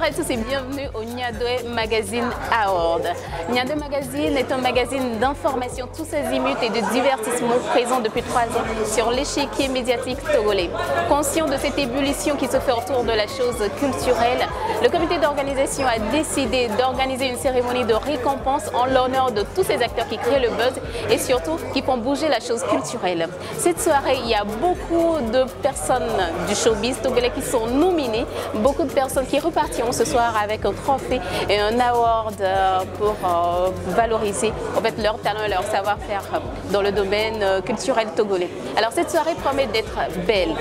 à tous et bienvenue au Niadoé Magazine Award. Niadoé Magazine est un magazine d'information tous azimuts et de divertissement présent depuis 3 ans sur l'échiquier médiatique togolais. Conscient de cette ébullition qui se fait autour de la chose culturelle, le comité d'organisation a décidé d'organiser une cérémonie de récompense en l'honneur de tous ces acteurs qui créent le buzz et surtout qui font bouger la chose culturelle. Cette soirée, il y a beaucoup de personnes du showbiz togolais qui sont nominées, beaucoup de personnes qui repartiront ce soir avec un trophée et un award pour valoriser en fait leur talent et leur savoir-faire dans le domaine culturel togolais. Alors cette soirée promet d'être belle,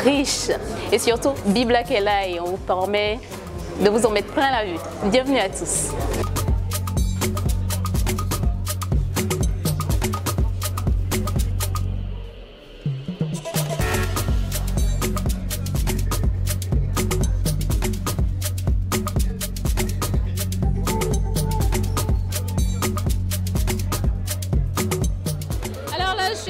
riche et surtout Bibla qu'elle a et on vous promet de vous en mettre plein la vue. Bienvenue à tous.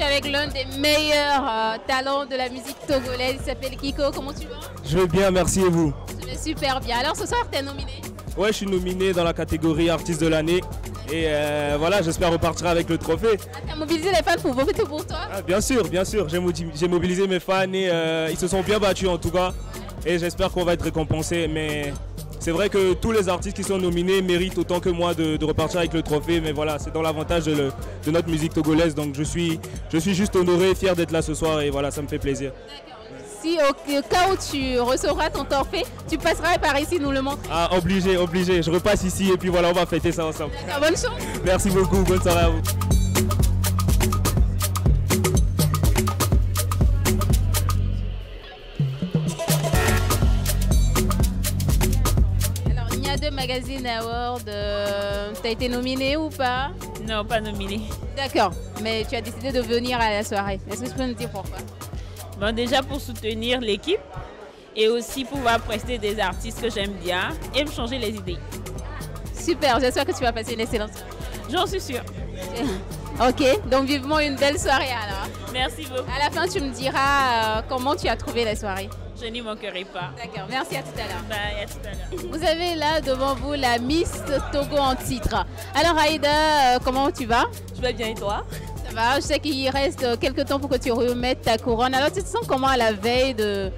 Avec l'un des meilleurs talents de la musique togolaise, il s'appelle Kiko. Comment tu vas? Je vais bien, merci et vous? Je vais super bien. Alors ce soir, tu es nominé? Ouais, je suis nominé dans la catégorie artiste de l'année et voilà, j'espère repartir avec le trophée. Ah, tu as mobilisé les fans pour voter pour toi? Ah, bien sûr, j'ai mobilisé mes fans et ils se sont bien battus en tout cas et j'espère qu'on va être récompensé. Mais c'est vrai que tous les artistes qui sont nominés méritent autant que moi de repartir avec le trophée, mais voilà, c'est dans l'avantage de notre musique togolaise, donc je suis juste honoré, fier d'être là ce soir et voilà, ça me fait plaisir. Si au cas où tu recevras ton trophée, tu passeras par ici nous le montrer. Ah, obligé, je repasse ici et puis voilà, on va fêter ça ensemble. D'accord, bonne chance. Merci beaucoup, bonne soirée à vous. Magazine Award, tu as été nominé ou pas? Non, pas nominé. D'accord, mais tu as décidé de venir à la soirée. Est-ce que tu peux nous dire pourquoi? Bon, déjà pour soutenir l'équipe et aussi pouvoir prester des artistes que j'aime bien et me changer les idées. Super, j'espère que tu vas passer une excellente soirée. J'en suis sûre. Ok, donc vivement une belle soirée alors. Merci beaucoup. À la fin, tu me diras comment tu as trouvé la soirée. Je n'y manquerai pas. D'accord, merci, à tout à l'heure. Bye, à tout à l'heure. Vous avez là devant vous la Miss Togo en titre. Alors Aïda, comment tu vas? Je vais bien et toi? Ça va, je sais qu'il reste quelques temps pour que tu remettes ta couronne. Alors tu te sens comment à la veille de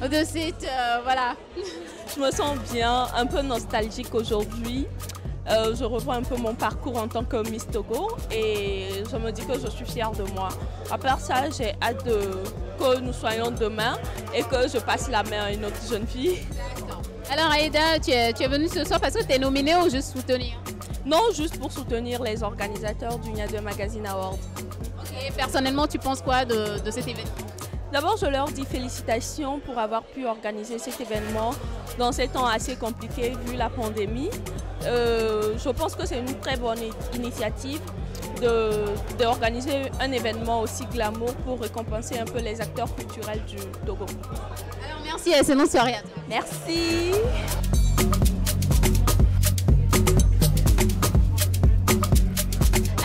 cette... voilà. Je me sens bien, un peu nostalgique aujourd'hui. Je revois un peu mon parcours en tant que Miss Togo et je me dis que je suis fière de moi. À part ça, j'ai hâte que nous soyons demain et que je passe la main à une autre jeune fille. Alors Aïda, tu es venue ce soir parce que tu es nominée ou juste soutenir? Non, juste pour soutenir les organisateurs du Niadoé Magazine Award. Ok, personnellement, tu penses quoi de cet événement? D'abord, je leur dis félicitations pour avoir pu organiser cet événement dans ces temps assez compliqués vu la pandémie. Je pense que c'est une très bonne initiative d'organiser un événement aussi glamour pour récompenser un peu les acteurs culturels du Togo. Alors merci et excellente soirée à toi. Merci.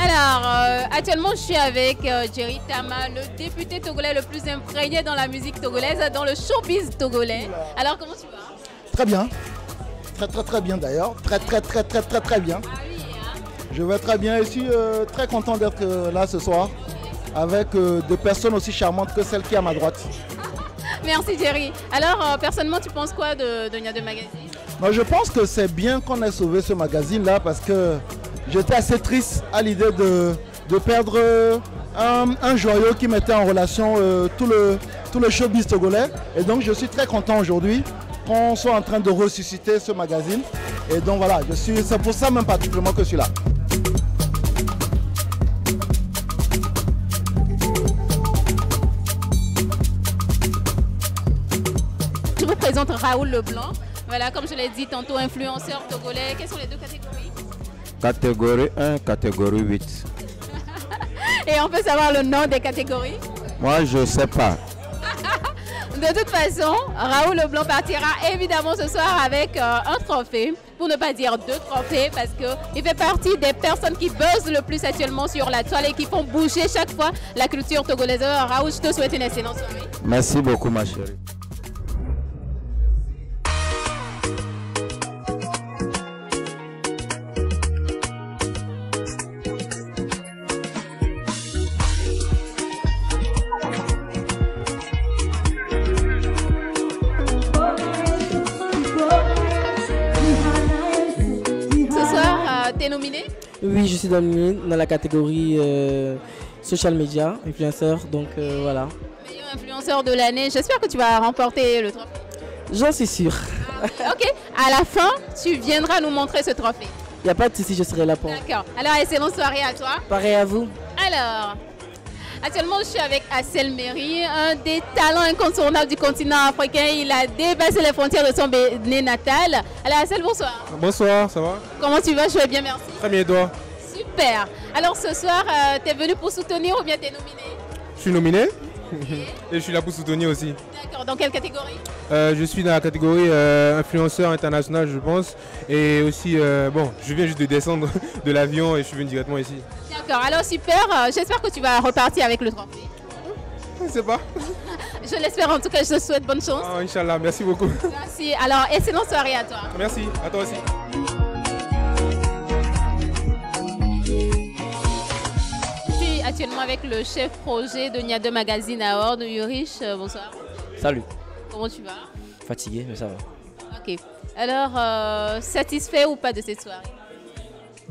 Alors, actuellement, je suis avec Jerry Tama, le député togolais le plus imprégné dans la musique togolaise, dans le showbiz togolais. Alors, comment tu vas? Très bien. Très bien d'ailleurs. Très bien. Ah oui, hein? Je vais très bien. Je suis très content d'être là ce soir avec des personnes aussi charmantes que celle qui est à ma droite. Merci Jerry. Alors, personnellement, tu penses quoi de Niadoé Magazine? Moi, je pense que c'est bien qu'on ait sauvé ce magazine-là parce que j'étais assez triste à l'idée de perdre un joyau qui mettait en relation tout le showbiz togolais. Et donc, je suis très content aujourd'hui qu'on soit en train de ressusciter ce magazine. Et donc, voilà, c'est pour ça même particulièrement que je suis là. Je vous présente Raoul Leblanc. Voilà, comme je l'ai dit tantôt, influenceur togolais. Quelles sont les deux catégories? Catégorie 1, catégorie 8. Et on peut savoir le nom des catégories? Moi, je ne sais pas. De toute façon, Raoul Leblanc partira évidemment ce soir avec un trophée, pour ne pas dire 2 trophées, parce qu'il fait partie des personnes qui buzzent le plus actuellement sur la toile et qui font bouger chaque fois la culture togolaise. Raoul, je te souhaite une excellente soirée. Merci beaucoup, ma chérie. t'es nominé? Oui, je suis dans la catégorie social media, influenceur, donc voilà. Meilleur influenceur de l'année, j'espère que tu vas remporter le trophée. J'en suis sûr. Ok, à la fin, tu viendras nous montrer ce trophée. Il n'y a pas de souci, je serai là pour. D'accord, alors excellente soirée à toi. Pareil à vous. Alors, actuellement je suis avec Assel Méry, un des talents incontournables du continent africain. Il a dépassé les frontières de son Bénin natal. Alors Assel, bonsoir. Bonsoir, ça va? Comment tu vas? Je vais bien, merci. Très bien, toi? Super. Alors ce soir, tu es venu pour soutenir ou bien tu es nominé? Je suis nominé et je suis là pour soutenir aussi. D'accord, dans quelle catégorie? Je suis dans la catégorie influenceur international, je pense. Et aussi, bon, je viens juste de descendre de l'avion et je suis venu directement ici. D'accord, alors super. J'espère que tu vas repartir avec le trophée. Je ne sais pas. Je l'espère, en tout cas, je te souhaite bonne chance. Ah, Inch'Allah, merci beaucoup. Merci. Alors, excellente soirée à toi. Merci, à toi aussi. Je suis actuellement avec le chef projet de Nia2 Magazine Award, Yurich. Bonsoir. Salut. Comment tu vas? Fatigué, mais ça va. Ok. Alors, satisfait ou pas de cette soirée?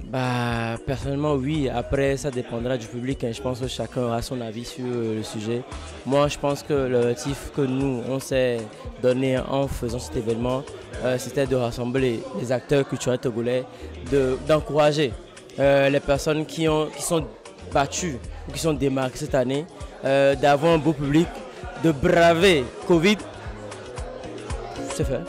Bah, personnellement, oui. Après, ça dépendra du public. Je pense que chacun aura son avis sur le sujet. Moi, je pense que l'objectif que nous, on s'est donné en faisant cet événement, c'était de rassembler les acteurs culturels togolais, d'encourager les personnes qui sont battues ou qui sont démarquées cette année, d'avoir un beau public, de braver Covid. C'est fait.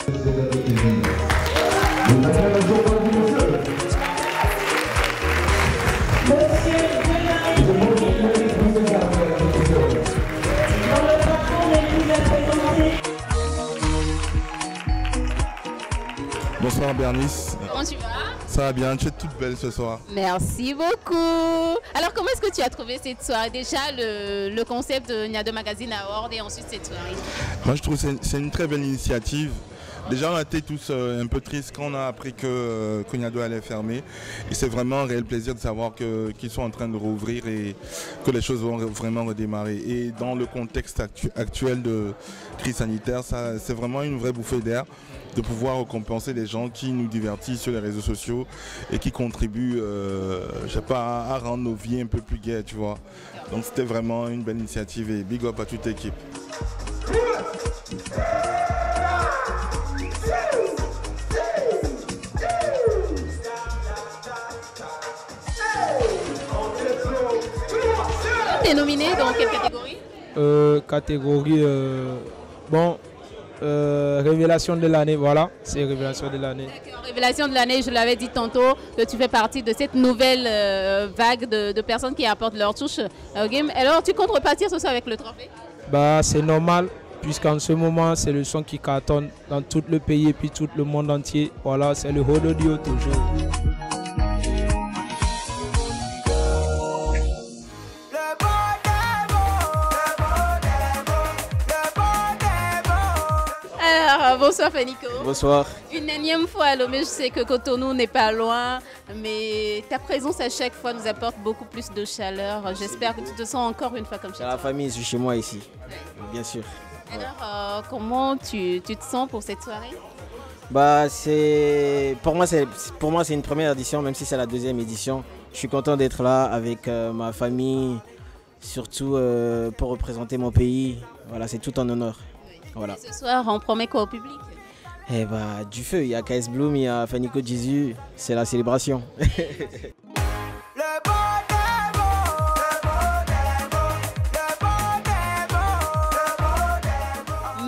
Bonsoir Bernice. Comment tu vas? Ça va bien, tu es toute belle ce soir. Merci beaucoup. Alors, comment est-ce que tu as trouvé cette soirée? Déjà, le concept de Nia2 Magazine Award et ensuite cette soirée. Moi, je trouve que c'est une très belle initiative. Déjà, on a été tous un peu tristes quand on a appris que Nia2 allait fermer. Et c'est vraiment un réel plaisir de savoir qu'ils sont en train de rouvrir et que les choses vont vraiment redémarrer. Et dans le contexte actuel de crise sanitaire, c'est vraiment une vraie bouffée d'air de pouvoir récompenser les gens qui nous divertissent sur les réseaux sociaux et qui contribuent, je sais pas, à rendre nos vies un peu plus gaies, tu vois. Donc c'était vraiment une belle initiative et big up à toute l'équipe. Tu es nominé dans quelle catégorie? Catégorie, révélation de l'année, voilà, c'est révélation de l'année. Révélation de l'année, je l'avais dit tantôt, que tu fais partie de cette nouvelle vague de personnes qui apportent leur touche au game. Alors, tu comptes repartir ce soir avec le trophée? Bah, c'est normal, puisqu'en ce moment, c'est le son qui cartonne dans tout le pays et puis tout le monde entier. Voilà, c'est le Hot Audio toujours. Alors, bonsoir Fanico. Bonsoir. Une énième fois à Lomé, je sais que Cotonou n'est pas loin, mais ta présence à chaque fois nous apporte beaucoup plus de chaleur. J'espère que tu te sens encore une fois comme chez toi. La famille, je suis chez moi ici, bien sûr. Alors, comment tu te sens pour cette soirée? Bah, pour moi, c'est une première édition, même si c'est la deuxième édition. Je suis content d'être là avec ma famille, surtout pour représenter mon pays. Voilà, c'est tout en honneur. Voilà. Et ce soir, on promet quoi au public? Eh bah, du feu, il y a KS Bloom, il y a Fanico Jésus, c'est la célébration.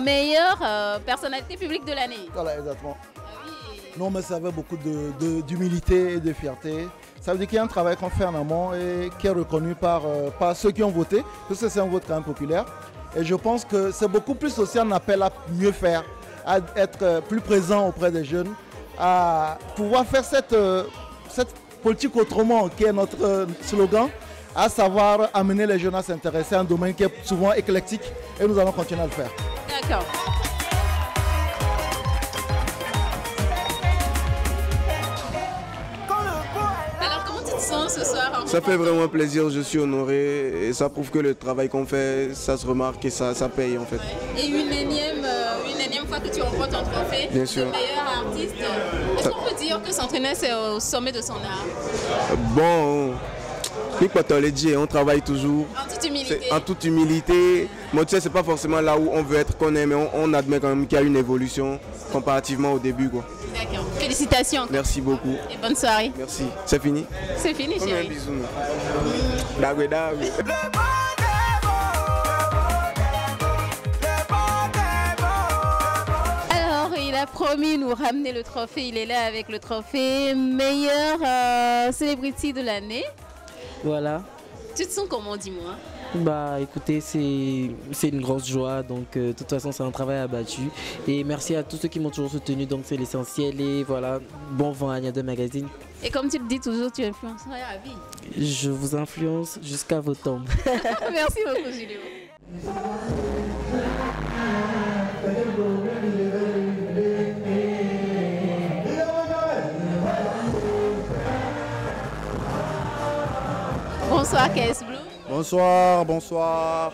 Meilleure personnalité publique de l'année. Voilà, exactement. Non, mais ça avait beaucoup d'humilité et de fierté. Ça veut dire qu'il y a un travail qu'on fait en amont et qui est reconnu par ceux qui ont voté, parce que c'est un vote quand même populaire. Et je pense que c'est beaucoup plus aussi un appel à mieux faire, à être plus présent auprès des jeunes, à pouvoir faire cette politique autrement, qui est notre slogan, à savoir amener les jeunes à s'intéresser à un domaine qui est souvent éclectique et nous allons continuer à le faire. D'accord. Alors comment tu te sens ce soir? Ça fait vraiment plaisir, je suis honoré et ça prouve que le travail qu'on fait, ça se remarque et ça paye en fait. Et une énième énième fois que tu remportes un trophée Bien de sûr. meilleur artiste. Est-ce qu'on peut dire que s'entraîner, c'est au sommet de son art? Bon, on l'a dit, on travaille toujours. En toute humilité. En toute humilité. Moi, tu sais, c'est pas forcément là où on veut être qu'on est, mais on admet quand même qu'il y a une évolution comparativement au début, quoi. D'accord. Félicitations. Merci beaucoup. Et bonne soirée. Merci. C'est fini? C'est fini, On met un chérie. bisou. Dagwe, dagwe. Alors, il a promis nous ramener le trophée. Il est là avec le trophée meilleur celebrity de l'année. Voilà. Tu te sens comment, dis-moi? Bah écoutez, c'est une grosse joie, donc de toute façon c'est un travail abattu. Et merci à tous ceux qui m'ont toujours soutenu, donc c'est l'essentiel. Et voilà, bon vent à Nia2 Magazine. Et comme tu le dis toujours, tu influenceras à vie. Je vous influence jusqu'à vos tombes. Merci beaucoup, Julio. Bonsoir, KS Blue. Bonsoir, bonsoir.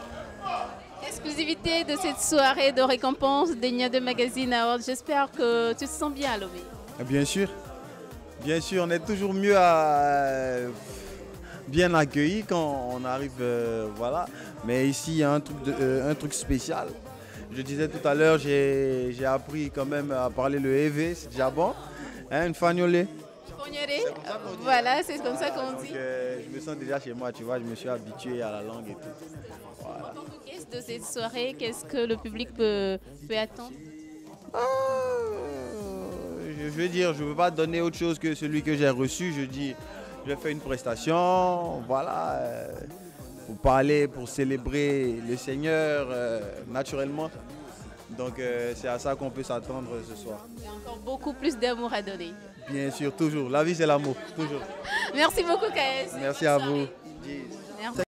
Exclusivité de cette soirée de récompense des Nia2 Magazine Awards. J'espère que tu te sens bien à Lomé. Bien sûr, on est toujours mieux à bien accueilli quand on arrive, voilà. Mais ici, il y a un truc spécial. Je disais tout à l'heure, j'ai appris quand même à parler le EV, c'est déjà bon. Hein, une fagnolée. Voilà, c'est comme ça qu'on dit. Je me sens déjà chez moi, tu vois, je me suis habitué à la langue et tout. Voilà. Qu'est-ce de cette soirée? Qu'est-ce que le public peut attendre? Je veux dire, je ne veux pas donner autre chose que celui que j'ai reçu. Je dis, je fais une prestation, voilà, pour parler, pour célébrer le Seigneur, naturellement. Donc c'est à ça qu'on peut s'attendre ce soir. Il y a encore beaucoup plus d'amour à donner. Bien sûr, toujours. La vie, c'est l'amour, toujours. Merci beaucoup, KS. Merci à vous. Merci.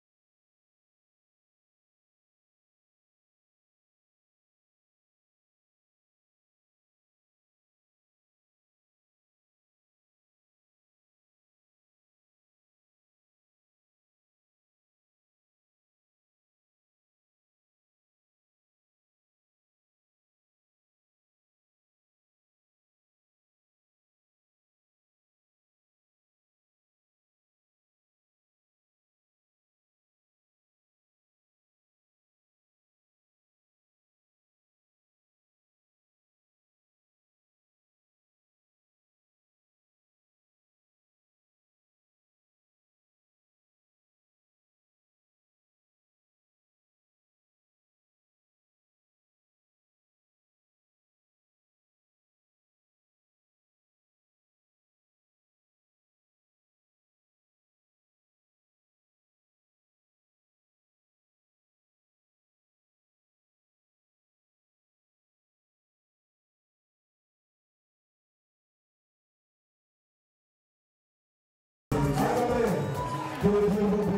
Good.